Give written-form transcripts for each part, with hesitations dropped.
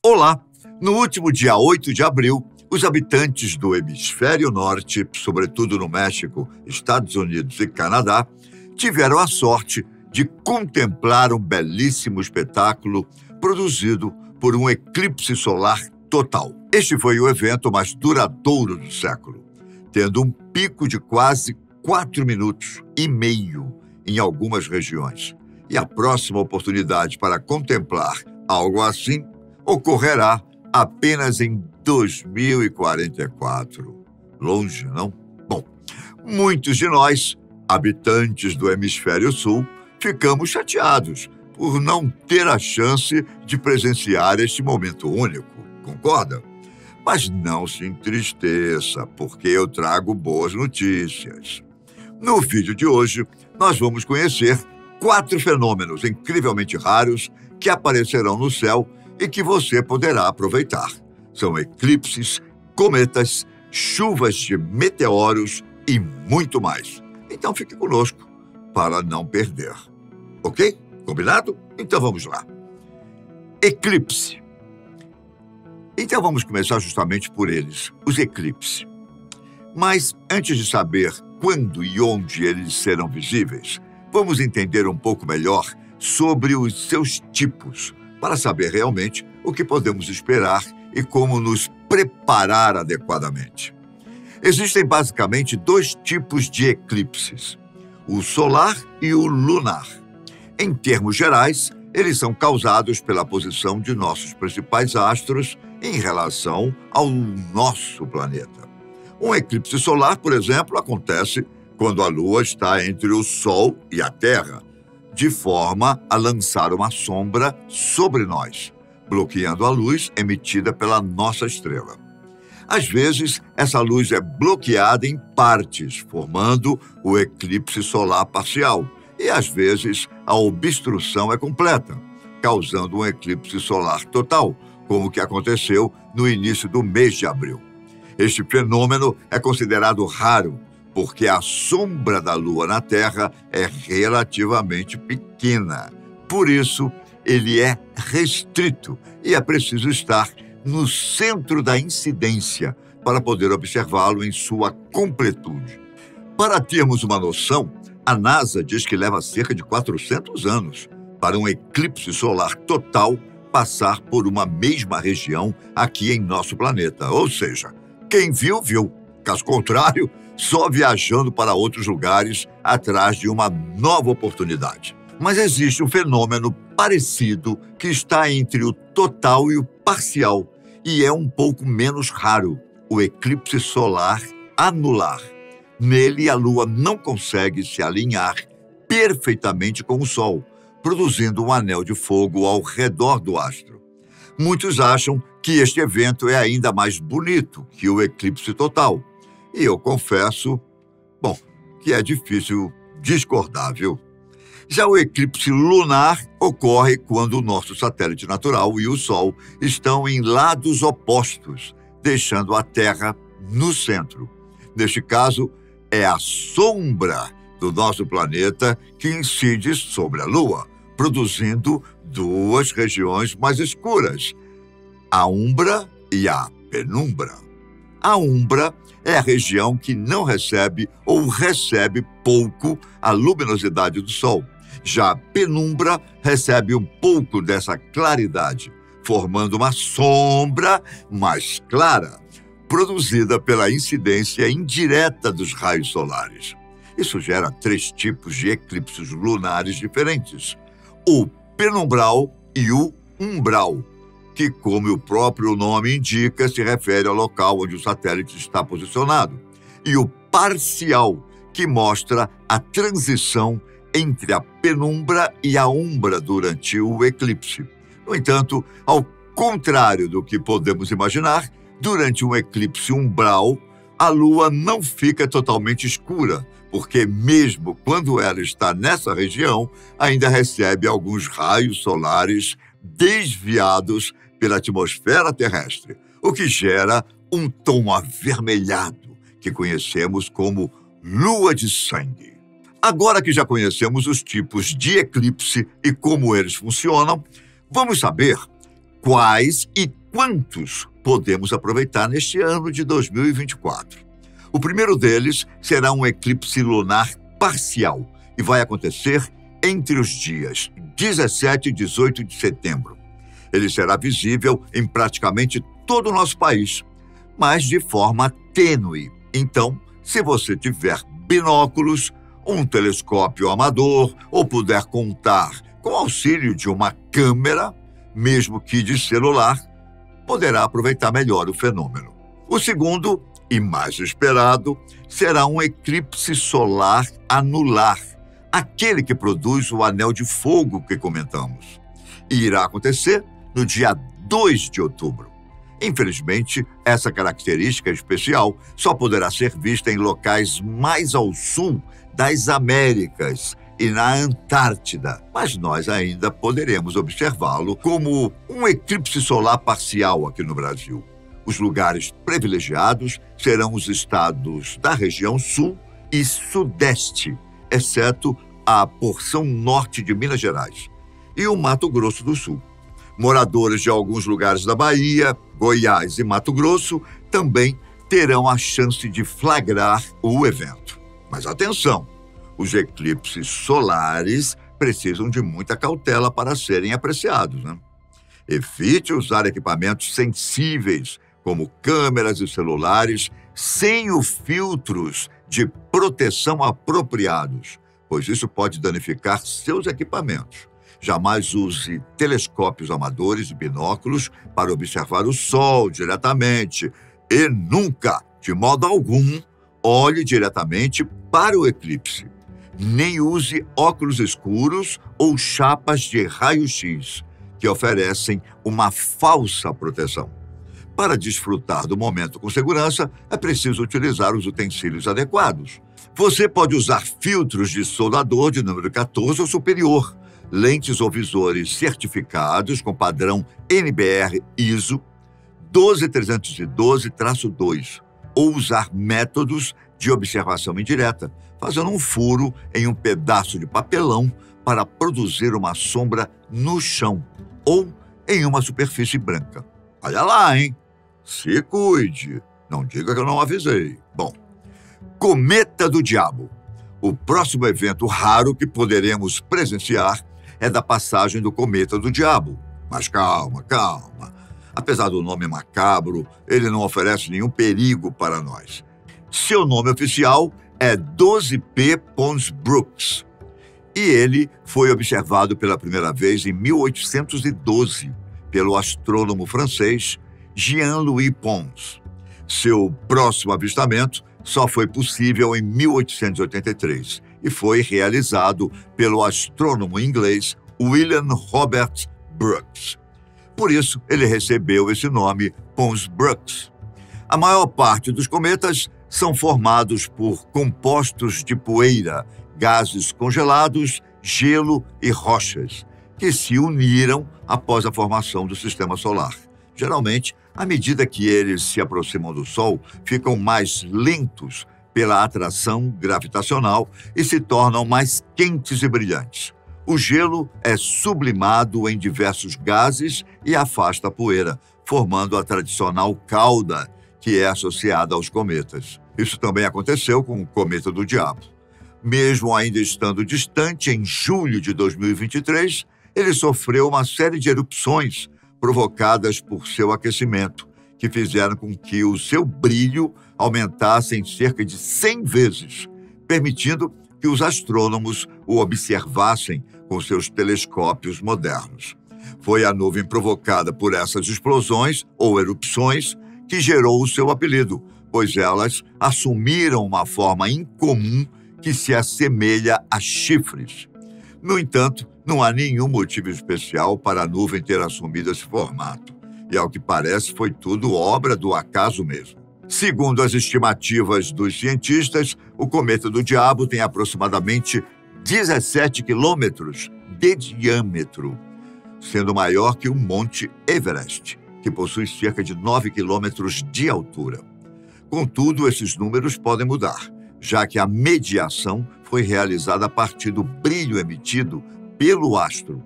Olá! No último dia 8 de abril, os habitantes do hemisfério norte, sobretudo no México, Estados Unidos e Canadá, tiveram a sorte de contemplar um belíssimo espetáculo produzido por um eclipse solar total. Este foi o evento mais duradouro do século, tendo um pico de quase 4,5 minutos em algumas regiões. E a próxima oportunidade para contemplar algo assim ocorrerá apenas em 2044. Longe, não? Bom, muitos de nós, habitantes do hemisfério sul, ficamos chateados por não ter a chance de presenciar este momento único. Concorda? Mas não se entristeça, porque eu trago boas notícias. No vídeo de hoje, nós vamos conhecer 4 fenômenos incrivelmente raros que aparecerão no céu e que você poderá aproveitar. São eclipses, cometas, chuvas de meteoros e muito mais. Então fique conosco para não perder. Ok? Combinado? Então vamos lá. Eclipse. Então vamos começar justamente por eles, os eclipses. Mas antes de saber quando e onde eles serão visíveis, vamos entender um pouco melhor sobre os seus tipos, para saber realmente o que podemos esperar e como nos preparar adequadamente. Existem basicamente 2 tipos de eclipses, o solar e o lunar. Em termos gerais, eles são causados pela posição de nossos principais astros em relação ao nosso planeta. Um eclipse solar, por exemplo, acontece quando a Lua está entre o Sol e a Terra, de forma a lançar uma sombra sobre nós, bloqueando a luz emitida pela nossa estrela. Às vezes, essa luz é bloqueada em partes, formando o eclipse solar parcial, e às vezes a obstrução é completa, causando um eclipse solar total, como o que aconteceu no início do mês de abril. Este fenômeno é considerado raro, porque a sombra da Lua na Terra é relativamente pequena. Por isso, ele é restrito e é preciso estar no centro da incidência para poder observá-lo em sua completude. Para termos uma noção, a NASA diz que leva cerca de 400 anos para um eclipse solar total passar por uma mesma região aqui em nosso planeta. Ou seja, quem viu, viu. Caso contrário, só viajando para outros lugares atrás de uma nova oportunidade. Mas existe um fenômeno parecido que está entre o total e o parcial e é um pouco menos raro, o eclipse solar anular. Nele, a Lua não consegue se alinhar perfeitamente com o Sol, produzindo um anel de fogo ao redor do astro. Muitos acham que este evento é ainda mais bonito que o eclipse total. E eu confesso, que é difícil discordar, viu? Já o eclipse lunar ocorre quando o nosso satélite natural e o Sol estão em lados opostos, deixando a Terra no centro. Neste caso, é a sombra do nosso planeta que incide sobre a Lua, produzindo 2 regiões mais escuras, a umbra e a penumbra. A umbra é a região que não recebe ou recebe pouco a luminosidade do Sol. Já a penumbra recebe um pouco dessa claridade, formando uma sombra mais clara, produzida pela incidência indireta dos raios solares. Isso gera 3 tipos de eclipses lunares diferentes: o penumbral e o umbral, que, como o próprio nome indica, se refere ao local onde o satélite está posicionado, e o parcial, que mostra a transição entre a penumbra e a umbra durante o eclipse. No entanto, ao contrário do que podemos imaginar, durante um eclipse umbral, a Lua não fica totalmente escura, porque mesmo quando ela está nessa região, ainda recebe alguns raios solares desviados pela atmosfera terrestre, o que gera um tom avermelhado, que conhecemos como lua de sangue. Agora que já conhecemos os tipos de eclipse e como eles funcionam, vamos saber quais e quantos podemos aproveitar neste ano de 2024. O primeiro deles será um eclipse lunar parcial e vai acontecer entre os dias 17 e 18 de setembro. Ele será visível em praticamente todo o nosso país, mas de forma tênue. Então, se você tiver binóculos, um telescópio amador ou puder contar com o auxílio de uma câmera, mesmo que de celular, poderá aproveitar melhor o fenômeno. O segundo, e mais esperado, será um eclipse solar anular, aquele que produz o anel de fogo que comentamos. E irá acontecer no dia 2 de outubro. Infelizmente, essa característica especial só poderá ser vista em locais mais ao sul das Américas e na Antártida, mas nós ainda poderemos observá-lo como um eclipse solar parcial aqui no Brasil. Os lugares privilegiados serão os estados da região sul e sudeste, exceto a porção norte de Minas Gerais e o Mato Grosso do Sul. Moradores de alguns lugares da Bahia, Goiás e Mato Grosso também terão a chance de flagrar o evento. Mas atenção, os eclipses solares precisam de muita cautela para serem apreciados, né? Evite usar equipamentos sensíveis, como câmeras e celulares, sem os filtros de proteção apropriados, pois isso pode danificar seus equipamentos. Jamais use telescópios amadores e binóculos para observar o Sol diretamente e nunca, de modo algum, olhe diretamente para o eclipse. Nem use óculos escuros ou chapas de raio-x, que oferecem uma falsa proteção. Para desfrutar do momento com segurança, é preciso utilizar os utensílios adequados. Você pode usar filtros de soldador de número 14 ou superior, lentes ou visores certificados com padrão NBR ISO 12312-2, ou usar métodos de observação indireta, fazendo um furo em um pedaço de papelão para produzir uma sombra no chão ou em uma superfície branca. Olha lá, hein? Se cuide. Não diga que eu não avisei. Bom, Cometa do Diabo. O próximo evento raro que poderemos presenciar é da passagem do Cometa do Diabo. Mas calma. Apesar do nome macabro, ele não oferece nenhum perigo para nós. Seu nome oficial é 12P Pons Brooks. E ele foi observado pela primeira vez em 1812 pelo astrônomo francês Jean-Louis Pons. Seu próximo avistamento só foi possível em 1883 e foi realizado pelo astrônomo inglês William Robert Brooks. Por isso, ele recebeu esse nome, Pons Brooks. A maior parte dos cometas são formados por compostos de poeira, gases congelados, gelo e rochas, que se uniram após a formação do sistema solar. Geralmente, à medida que eles se aproximam do Sol, ficam mais lentos pela atração gravitacional e se tornam mais quentes e brilhantes. O gelo é sublimado em diversos gases e afasta a poeira, formando a tradicional cauda, que é associada aos cometas. Isso também aconteceu com o Cometa do Diabo. Mesmo ainda estando distante, em julho de 2023, ele sofreu uma série de erupções provocadas por seu aquecimento, que fizeram com que o seu brilho aumentasse em cerca de 100 vezes, permitindo que os astrônomos o observassem com seus telescópios modernos. Foi a nuvem provocada por essas explosões ou erupções que gerou o seu apelido, pois elas assumiram uma forma incomum que se assemelha a chifres. No entanto, não há nenhum motivo especial para a nuvem ter assumido esse formato. E, ao que parece, foi tudo obra do acaso mesmo. Segundo as estimativas dos cientistas, o Cometa do Diabo tem aproximadamente 17 quilômetros de diâmetro, sendo maior que o Monte Everest, que possui cerca de 9 quilômetros de altura. Contudo, esses números podem mudar, já que a mediação foi realizada a partir do brilho emitido pelo astro.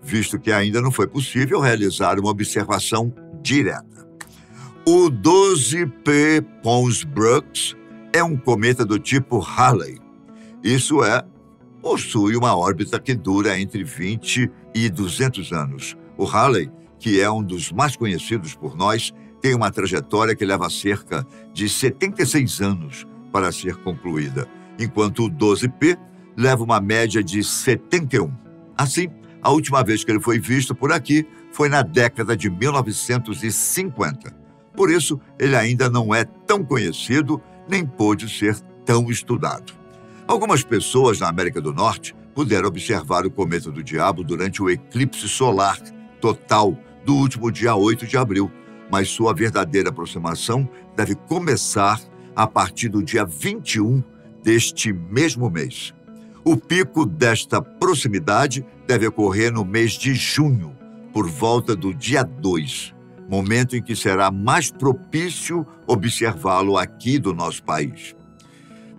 visto que ainda não foi possível realizar uma observação direta. O 12P Pons Brooks é um cometa do tipo Halley. Isso é, possui uma órbita que dura entre 20 e 200 anos. O Halley, que é um dos mais conhecidos por nós, tem uma trajetória que leva cerca de 76 anos para ser concluída, enquanto o 12P leva uma média de 71. Assim, a última vez que ele foi visto por aqui foi na década de 1950. Por isso, ele ainda não é tão conhecido, nem pôde ser tão estudado. Algumas pessoas na América do Norte puderam observar o cometa do Diabo durante o eclipse solar total do último dia 8 de abril, mas sua verdadeira aproximação deve começar a partir do dia 21 deste mesmo mês. O pico desta proximidade deve ocorrer no mês de junho, por volta do dia 2, momento em que será mais propício observá-lo aqui do nosso país.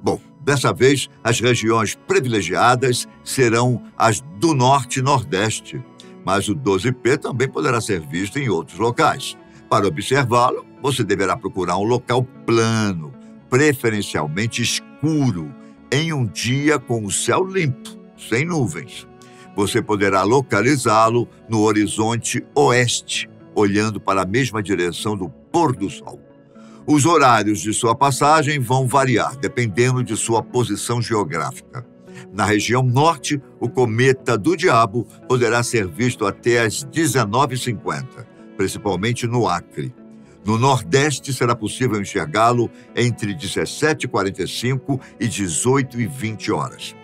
Bom, dessa vez, as regiões privilegiadas serão as do Norte e Nordeste, mas o 12P também poderá ser visto em outros locais. Para observá-lo, você deverá procurar um local plano, preferencialmente escuro, em um dia com o céu limpo, sem nuvens. Você poderá localizá-lo no horizonte oeste, olhando para a mesma direção do pôr do sol. Os horários de sua passagem vão variar, dependendo de sua posição geográfica. Na região norte, o cometa do Diabo poderá ser visto até às 19h50, principalmente no Acre. No Nordeste, será possível enxergá-lo entre 17h45 e 18h20 horas.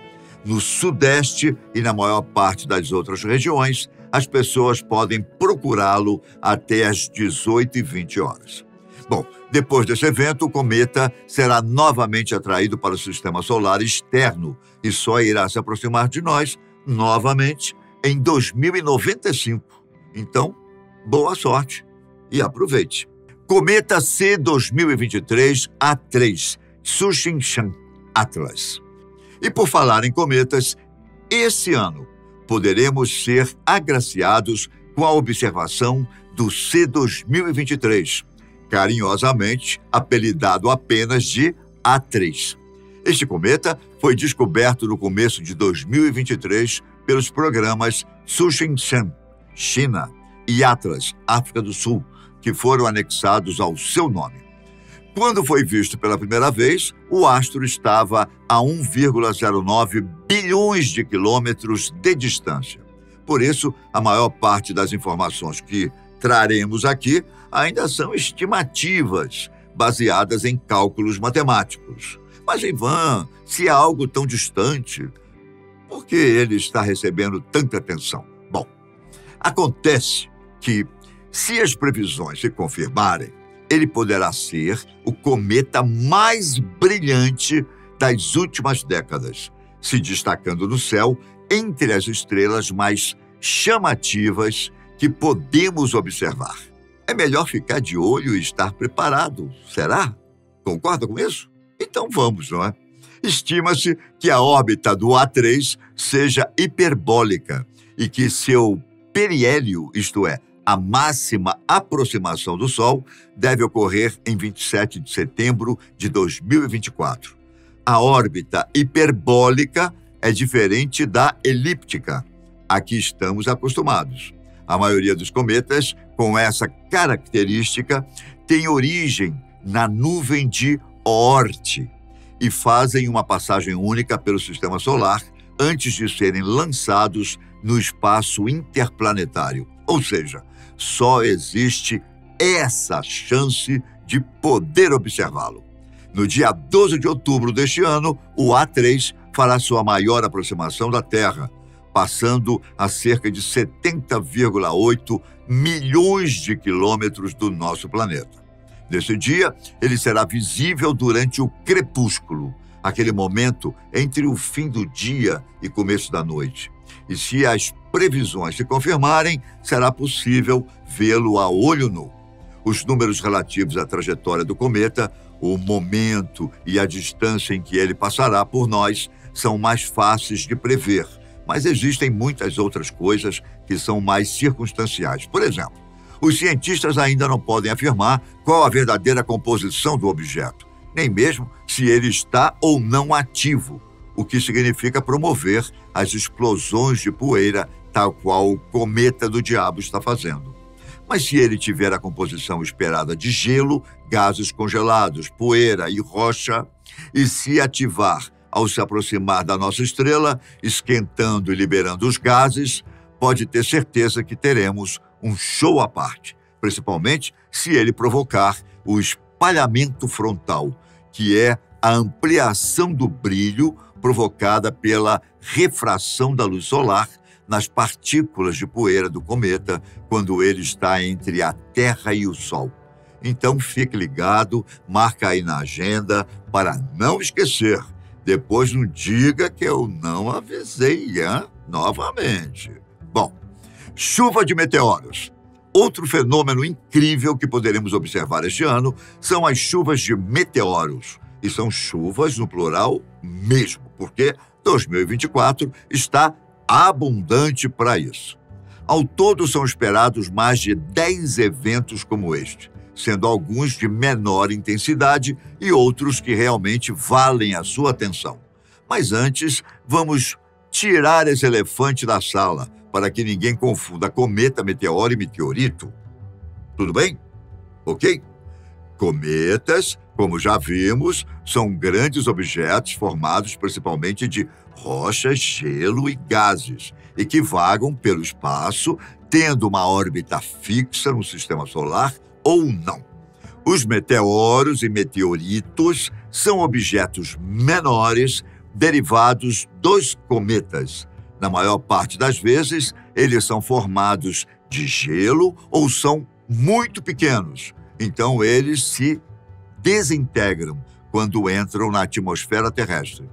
No Sudeste e na maior parte das outras regiões, as pessoas podem procurá-lo até às 18h20 horas. Bom, depois desse evento, o cometa será novamente atraído para o sistema solar externo e só irá se aproximar de nós novamente em 2095. Então, boa sorte e aproveite. Cometa C 2023 A3, Tsuchinshan Atlas. E por falar em cometas, esse ano poderemos ser agraciados com a observação do C 2023, carinhosamente apelidado apenas de A3. Este cometa foi descoberto no começo de 2023 pelos programas Tsuchinshan, China, e Atlas, África do Sul, que foram anexados ao seu nome. Quando foi visto pela primeira vez, o astro estava a 1,09 bilhões de quilômetros de distância. Por isso, a maior parte das informações que traremos aqui ainda são estimativas, baseadas em cálculos matemáticos. Mas em vão, se é algo tão distante, por que ele está recebendo tanta atenção? Bom, acontece que, se as previsões se confirmarem, ele poderá ser o cometa mais brilhante das últimas décadas, se destacando no céu entre as estrelas mais chamativas que podemos observar. É melhor ficar de olho e estar preparado, será? Concorda com isso? Então vamos, não é? Estima-se que a órbita do A3 seja hiperbólica e que seu periélio, isto é, a máxima aproximação do Sol, deve ocorrer em 27 de setembro de 2024. A órbita hiperbólica é diferente da elíptica, a que estamos acostumados. A maioria dos cometas, com essa característica, tem origem na nuvem de Oort e fazem uma passagem única pelo sistema solar antes de serem lançados no espaço interplanetário. Ou seja, só existe essa chance de poder observá-lo. No dia 12 de outubro deste ano, o A3 fará sua maior aproximação da Terra, passando a cerca de 70,8 milhões de quilômetros do nosso planeta. Nesse dia, ele será visível durante o crepúsculo, aquele momento entre o fim do dia e começo da noite. E se as previsões se confirmarem, será possível vê-lo a olho nu. Os números relativos à trajetória do cometa, o momento e a distância em que ele passará por nós são mais fáceis de prever, Mas existem muitas outras coisas que são mais circunstanciais. Por exemplo, os cientistas ainda não podem afirmar qual a verdadeira composição do objeto, nem mesmo se ele está ou não ativo, o que significa promover as explosões de poeira, tal qual o cometa do diabo está fazendo. Mas se ele tiver a composição esperada de gelo, gases congelados, poeira e rocha, e se ativar ao se aproximar da nossa estrela, esquentando e liberando os gases, pode ter certeza que teremos um show à parte, principalmente se ele provocar o espalhamento frontal, que é a ampliação do brilho provocada pela refração da luz solar nas partículas de poeira do cometa quando ele está entre a Terra e o Sol. Então fique ligado, marca aí na agenda para não esquecer. Depois não diga que eu não avisei, hein? Novamente. Bom, chuva de meteoros. Outro fenômeno incrível que poderemos observar este ano são as chuvas de meteoros. E são chuvas no plural mesmo, porque 2024 está abundante para isso. Ao todo, são esperados mais de 10 eventos como este, sendo alguns de menor intensidade e outros que realmente valem a sua atenção. Mas antes, vamos tirar esse elefante da sala, para que ninguém confunda cometa, meteoro e meteorito. Tudo bem? Ok? Cometas, como já vimos, são grandes objetos formados principalmente de rochas, gelo e gases, e que vagam pelo espaço, tendo uma órbita fixa no sistema solar ou não. Os meteoros e meteoritos são objetos menores derivados dos cometas. Na maior parte das vezes, eles são formados de gelo ou são muito pequenos. Então, eles se desintegram quando entram na atmosfera terrestre.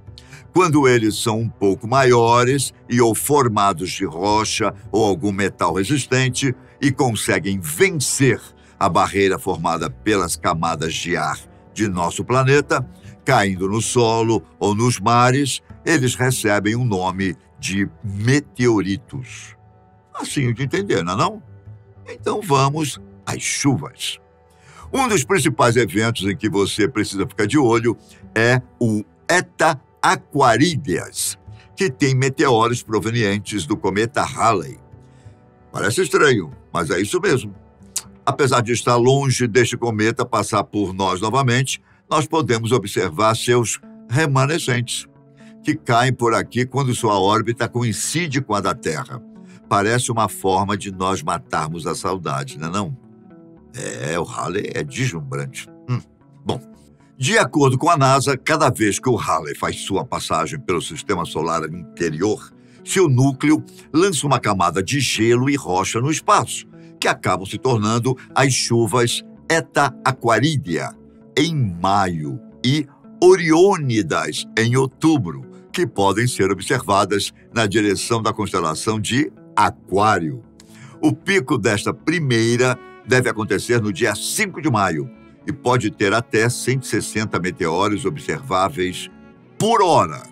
Quando eles são um pouco maiores e ou formados de rocha ou algum metal resistente e conseguem vencer a barreira formada pelas camadas de ar de nosso planeta, caindo no solo ou nos mares, eles recebem o nome de meteoritos. Assim de entender, não é não? Então vamos às chuvas. Um dos principais eventos em que você precisa ficar de olho é o Eta Aquarides, que tem meteoros provenientes do cometa Halley. Parece estranho, mas é isso mesmo. Apesar de estar longe deste cometa passar por nós novamente, nós podemos observar seus remanescentes, que caem por aqui quando sua órbita coincide com a da Terra. Parece uma forma de nós matarmos a saudade, não é não? O Halley é deslumbrante. Bom, de acordo com a NASA, cada vez que o Halley faz sua passagem pelo sistema solar interior, seu núcleo lança uma camada de gelo e rocha no espaço, que acabam se tornando as chuvas Eta Aquaridia em maio e Oriônidas em outubro, que podem ser observadas na direção da constelação de Aquário. O pico desta primeira deve acontecer no dia 5 de maio e pode ter até 160 meteoros observáveis por hora.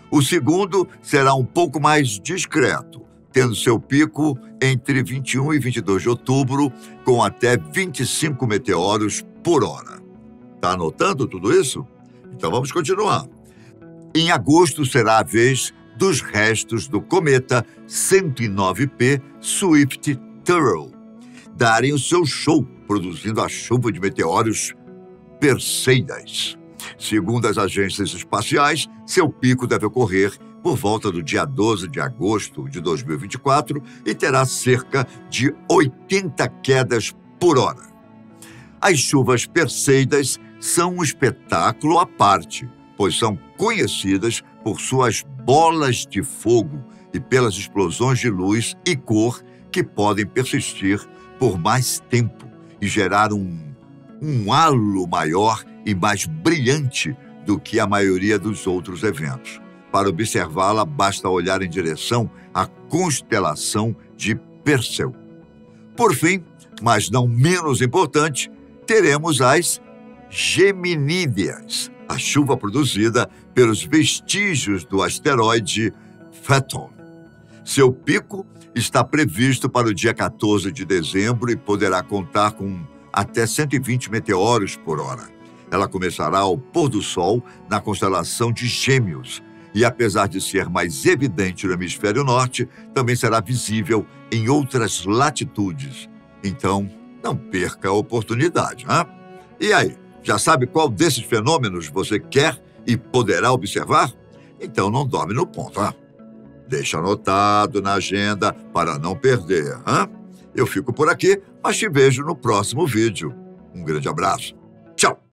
O segundo será um pouco mais discreto, tendo seu pico entre 21 e 22 de outubro, com até 25 meteoros por hora. Está anotando tudo isso? Então vamos continuar. Em agosto será a vez dos restos do cometa 109P Swift-Turrell darem o seu show, produzindo a chuva de meteoros Perseidas. Segundo as agências espaciais, seu pico deve ocorrer por volta do dia 12 de agosto de 2024 e terá cerca de 80 quedas por hora. As chuvas Perseidas são um espetáculo à parte, pois são conhecidas por suas bolas de fogo e pelas explosões de luz e cor que podem persistir por mais tempo e gerar um halo maior e mais brilhante do que a maioria dos outros eventos. Para observá-la, basta olhar em direção à constelação de Perseu. Por fim, mas não menos importante, teremos as Geminídeas, a chuva produzida pelos vestígios do asteroide Phaethon. Seu pico está previsto para o dia 14 de dezembro e poderá contar com até 120 meteoros por hora. Ela começará ao pôr do sol na constelação de Gêmeos e, apesar de ser mais evidente no hemisfério norte, também será visível em outras latitudes. Então, não perca a oportunidade, hein? E aí, já sabe qual desses fenômenos você quer e poderá observar? Então não dorme no ponto, hein? Deixa anotado na agenda para não perder, hein? Eu fico por aqui, mas te vejo no próximo vídeo. Um grande abraço. Tchau!